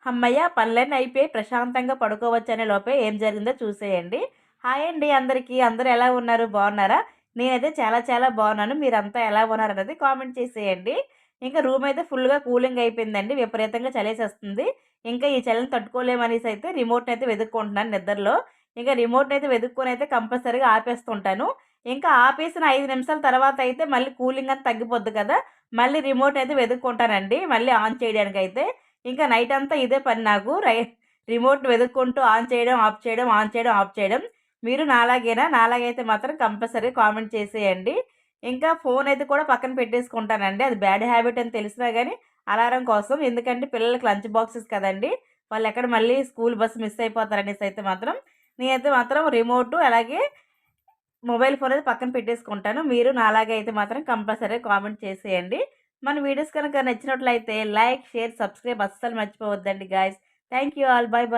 హమ్మయ్య! పనులన్నీ అయిపోయి ప్రశాంతంగా పడుకోవచ్చనే లోపే ఏం జరిగిందో చూసేయండి. హాయ్ అండి అందరికీ. అందరూ ఎలా ఉన్నారు? బాగున్నారా? నేనైతే చాలా చాలా బాగున్నాను. మీరంతా ఎలా ఉన్నారన్నది కామెంట్ చేసేయండి. ఇంకా రూమయితే ఫుల్‌గా కూలింగ్ అయిపోయిందండి. విపరీతంగా చలేసేస్తుంది. ఇంకా ఈ చలిని తట్టుకోలేమనేసైతే రిమోట్‌నయితే వెతుక్కుంటున్నాను నిద్రలో. ఇంకా రిమోట్‌నయితే వెతుక్కొనైతే కంపల్సరీగా ఆపేస్తుంటాను. ఇంకా ఆపేసిన 5 నిమిషాల తర్వాతయితే మళ్ళీ కూలింగ్ అంతా తగ్గిపోద్ది కదా! మళ్ళీ రిమోట్‌నయితే వెతుక్కుంటానండి. మళ్ళీ ఆన్ చేయడానికైతే. ఇంకా నైట్ అంతా ఇదే పని నాకు. రిమోట్ వెతుక్కుంటూ ఆన్ చేయడం, ఆఫ్ చేయడం, ఆన్ చేయడం, ఆఫ్ చేయడం. మీరు నాలాగేనా? నాలాగైతే మాత్రం కంపల్సరీ కామెంట్ చేసేయండి. ఇంకా ఫోన్ అయితే కూడా పక్కన పెట్టేసుకుంటానండి. అది బ్యాడ్ హ్యాబిట్ అని తెలిసినా గానీ అలారం కోసం. ఎందుకంటే పిల్లలకి లంచ్ బాక్సెస్ కదండీ! వాళ్ళెక్కడ మళ్ళీ స్కూల్ బస్ మిస్ అయిపోతారనేసి అయితే మాత్రం నేనైతే మాత్రం రిమోటు అలాగే మొబైల్ ఫోన్ అయితే పక్కన పెట్టేసుకుంటాను. మీరు నాలాగే అయితే మాత్రం కంపల్సరీ కామెంట్ చేసేయండి. మన వీడియోస్ కనుక నచ్చినట్లయితే లైక్, షేర్, సబ్స్క్రైబ్ అస్సలు మర్చిపోవద్దండి guys. Thank you all. Bye by.